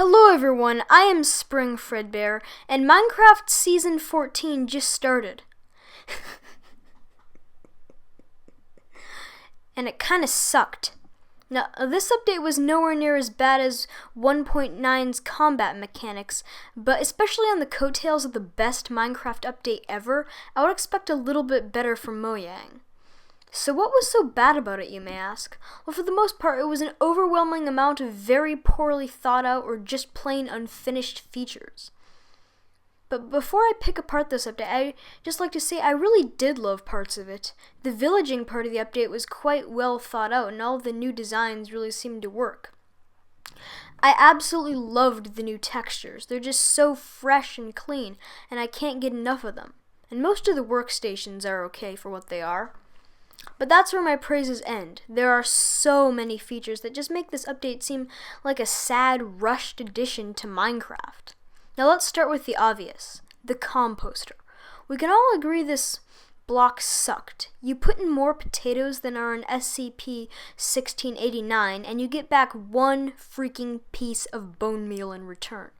Hello everyone, I am Spring Fredbear, and Minecraft Season 14 just started. And it kinda sucked. Now, this update was nowhere near as bad as 1.9's combat mechanics, but especially on the coattails of the best Minecraft update ever, I would expect a little bit better from Mojang. So what was so bad about it, you may ask? Well, for the most part, it was an overwhelming amount of very poorly thought out or just plain unfinished features. But before I pick apart this update, I'd just like to say I really did love parts of it. The villaging part of the update was quite well thought out, and all of the new designs really seemed to work. I absolutely loved the new textures. They're just so fresh and clean, and I can't get enough of them. And most of the workstations are okay for what they are. But that's where my praises end. There are so many features that just make this update seem like a sad, rushed addition to Minecraft. Now let's start with the obvious, the Composter. We can all agree this block sucked. You put in more potatoes than are in SCP-1689, and you get back one freaking piece of bone meal in return.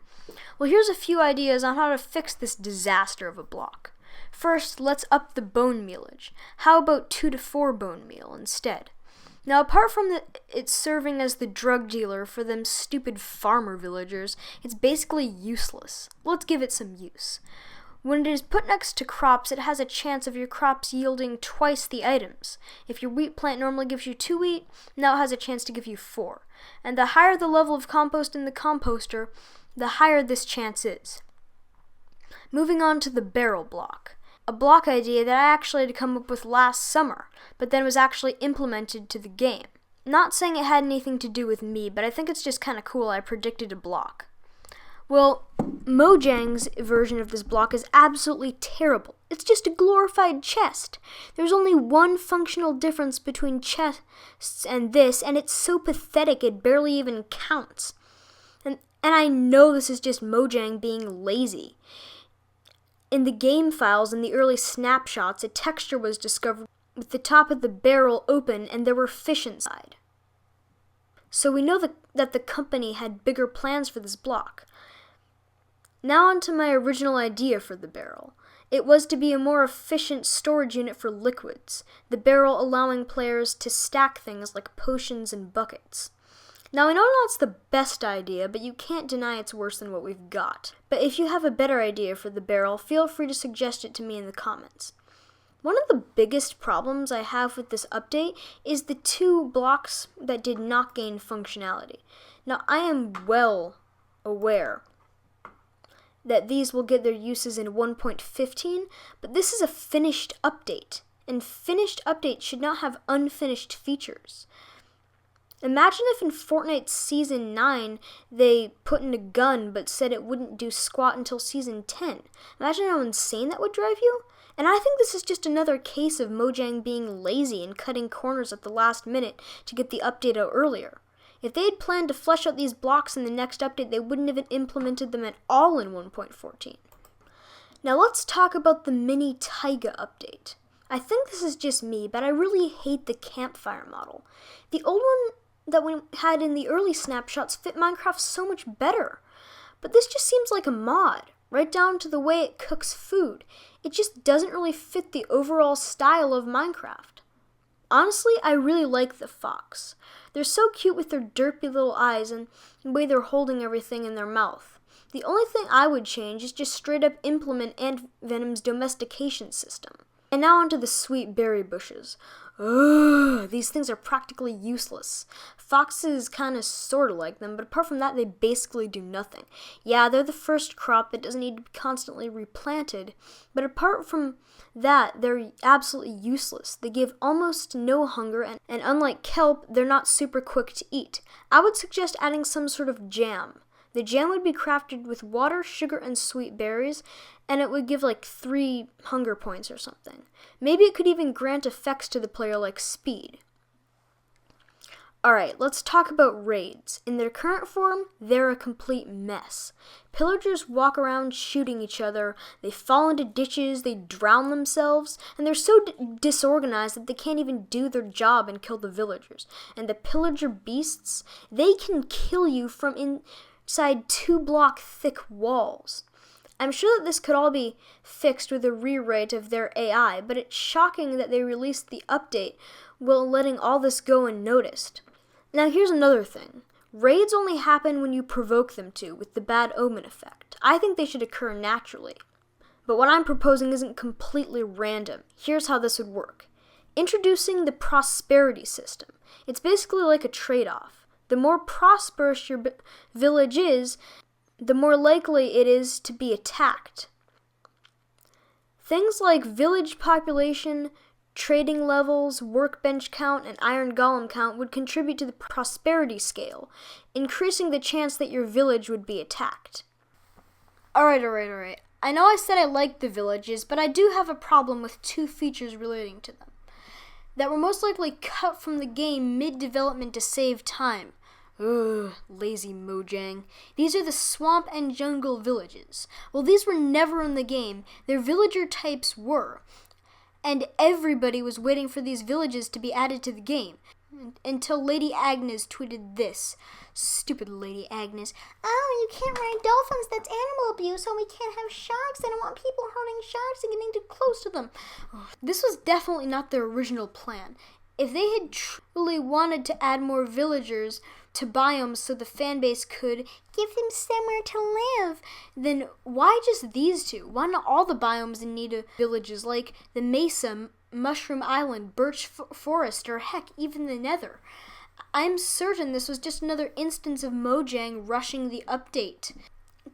Well, here's a few ideas on how to fix this disaster of a block. First, let's up the bone mealage. How about 2 to 4 bone meal instead? Now, apart from it serving as the drug dealer for them stupid farmer villagers, it's basically useless. Let's give it some use. When it is put next to crops, it has a chance of your crops yielding twice the items. If your wheat plant normally gives you 2 wheat, now it has a chance to give you 4. And the higher the level of compost in the composter, the higher this chance is. Moving on to the barrel block. A block idea that I actually had to come up with last summer, but then was actually implemented to the game. Not saying it had anything to do with me, but I think it's just kind of cool I predicted a block. Well, Mojang's version of this block is absolutely terrible. It's just a glorified chest. There's only one functional difference between chests and this, and it's so pathetic it barely even counts. And I know this is just Mojang being lazy. In the game files and the early snapshots, a texture was discovered with the top of the barrel open and there were fish inside. So we know that the company had bigger plans for this block. Now on to my original idea for the barrel. It was to be a more efficient storage unit for liquids, the barrel allowing players to stack things like potions and buckets. Now, I know that's the best idea, but you can't deny it's worse than what we've got. But if you have a better idea for the barrel, feel free to suggest it to me in the comments. One of the biggest problems I have with this update is the 2 blocks that did not gain functionality. Now, I am well aware that these will get their uses in 1.15, but this is a finished update, and finished updates should not have unfinished features. Imagine if in Fortnite Season 9 they put in a gun but said it wouldn't do squat until Season 10. Imagine how insane that would drive you. And I think this is just another case of Mojang being lazy and cutting corners at the last minute to get the update out earlier. If they had planned to flesh out these blocks in the next update, they wouldn't have implemented them at all in 1.14. Now let's talk about the mini taiga update. I think this is just me, but I really hate the campfire model. The old one that we had in the early snapshots fit Minecraft so much better. But this just seems like a mod, right down to the way it cooks food. It just doesn't really fit the overall style of Minecraft. Honestly, I really like the fox. They're so cute with their derpy little eyes and the way they're holding everything in their mouth. The only thing I would change is just straight up implement Ant Venom's domestication system. And now onto the sweet berry bushes. Ugh, these things are practically useless. Foxes kinda sorta like them, but apart from that, they basically do nothing. Yeah, they're the first crop that doesn't need to be constantly replanted, but apart from that, they're absolutely useless. They give almost no hunger, and unlike kelp, they're not super quick to eat. I would suggest adding some sort of jam. The jam would be crafted with water, sugar, and sweet berries, and it would give like 3 hunger points or something. Maybe it could even grant effects to the player like speed. Alright, let's talk about raids. In their current form, they're a complete mess. Pillagers walk around shooting each other, they fall into ditches, they drown themselves, and they're so disorganized that they can't even do their job and kill the villagers. And the pillager beasts, they can kill you from outside 2-block thick walls. I'm sure that this could all be fixed with a rewrite of their AI, but it's shocking that they released the update while letting all this go unnoticed. Now here's another thing. Raids only happen when you provoke them to, with the bad omen effect. I think they should occur naturally. But what I'm proposing isn't completely random. Here's how this would work. Introducing the prosperity system. It's basically like a trade-off. The more prosperous your village is, the more likely it is to be attacked. Things like village population, trading levels, workbench count, and iron golem count would contribute to the prosperity scale, increasing the chance that your village would be attacked. Alright. I know I said I liked the villages, but I do have a problem with 2 features relating to them that were most likely cut from the game mid-development to save time. Ugh, lazy Mojang. These are the swamp and jungle villages. Well, these were never in the game. Their villager types were. And everybody was waiting for these villages to be added to the game. Until Lady Agnes tweeted this. Stupid Lady Agnes. Oh, you can't ride dolphins. That's animal abuse. So we can't have sharks. I don't want people hurting sharks and getting too close to them. Oh, this was definitely not their original plan. If they had truly wanted to add more villagers to biomes so the fanbase could give them somewhere to live, then why just these 2? Why not all the biomes in need of villages like the Mesa, Mushroom Island, Birch Forest, or heck, even the Nether? I'm certain this was just another instance of Mojang rushing the update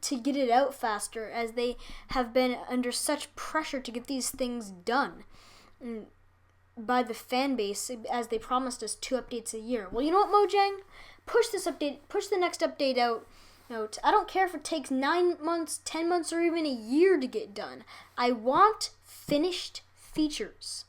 to get it out faster, as they have been under such pressure to get these things done by the fan base, as they promised us 2 updates a year. Well, you know what, Mojang? Push the next update out. I don't care if it takes 9 months, 10 months, or even a year to get done. I want finished features.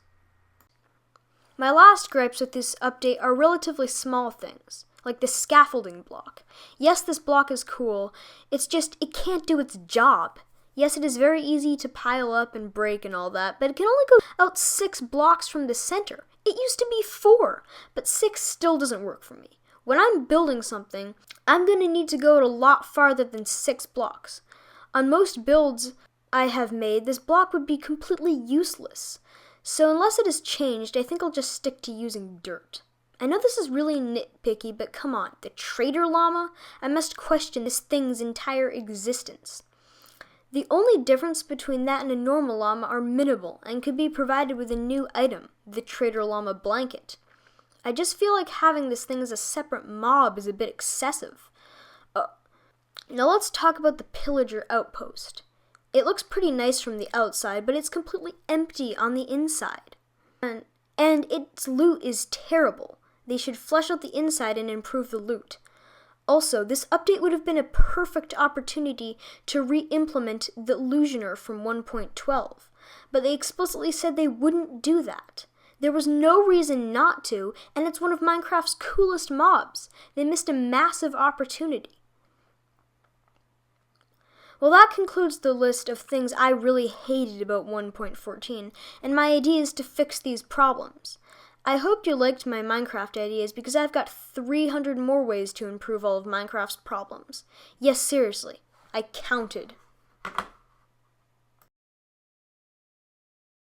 My last gripes with this update are relatively small things, like the scaffolding block. Yes, this block is cool, it's just it can't do its job. Yes, it is very easy to pile up and break and all that, but it can only go out 6 blocks from the center. It used to be 4, but 6 still doesn't work for me. When I'm building something, I'm going to need to go a lot farther than 6 blocks. On most builds I have made, this block would be completely useless. So unless it is changed, I think I'll just stick to using dirt. I know this is really nitpicky, but come on, the trader llama? I must question this thing's entire existence. The only difference between that and a normal llama are minimal and could be provided with a new item, the trader llama blanket. I just feel like having this thing as a separate mob is a bit excessive. Now let's talk about the Pillage Outpost. It looks pretty nice from the outside, but it's completely empty on the inside. And its loot is terrible. They should flesh out the inside and improve the loot. Also, this update would have been a perfect opportunity to re-implement the Illusioner from 1.12, but they explicitly said they wouldn't do that. There was no reason not to, and it's one of Minecraft's coolest mobs. They missed a massive opportunity. Well, that concludes the list of things I really hated about 1.14, and my ideas to fix these problems. I hope you liked my Minecraft ideas because I've got 300 more ways to improve all of Minecraft's problems. Yes, seriously, I counted.